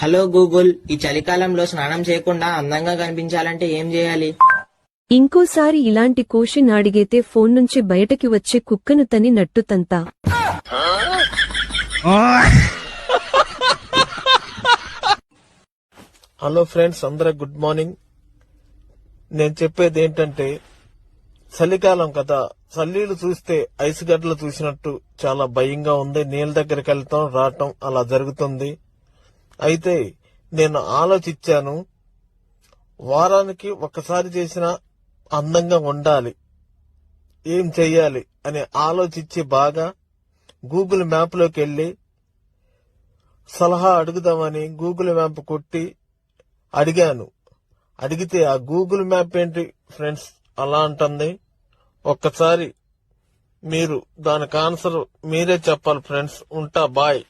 Hello Google, ఈ చలికాలంలో స్నానం చేయకుండా అందంగా కనిపించాలంటే ఏం చేయాలి? ఇంకోసారి ఇలాంటి క్వశ్చన్ అడిగితే ఫోన్ నుంచి బయటకి వచ్చే కుక్కను తన్నినట్టు తంతా. హలో ఫ్రెండ్స్, అందరికి గుడ్ మార్నింగ్. నేను చెప్పేది ఏంటంటే, చలికాలం కదా, చల్లీలు చూస్తే ఐస్ గడ్డలు చూసినట్టు చాలా భయంగా ఉంది. నీళ్ళ దగ్గరికి వెళ్తాం రావటం అలా జరుగుతుంది. అయితే నేను ఆలోచించాను, వారానికి ఒకసారి చేసిన అందంగా ఉండాలి, ఏం చెయ్యాలి అని ఆలోచించి బాగా గూగుల్ మ్యాప్ లోకి వెళ్లి సలహా అడుగుదామని గూగుల్ మ్యాప్ కొట్టి అడిగాను. అడిగితే ఆ గూగుల్ మ్యాప్ ఏంటి ఫ్రెండ్స్ అలా అంటుంది. ఒక్కసారి మీరు దానికి ఆన్సర్ మీరే చెప్పాలి ఫ్రెండ్స్. ఉంటా, బాయ్.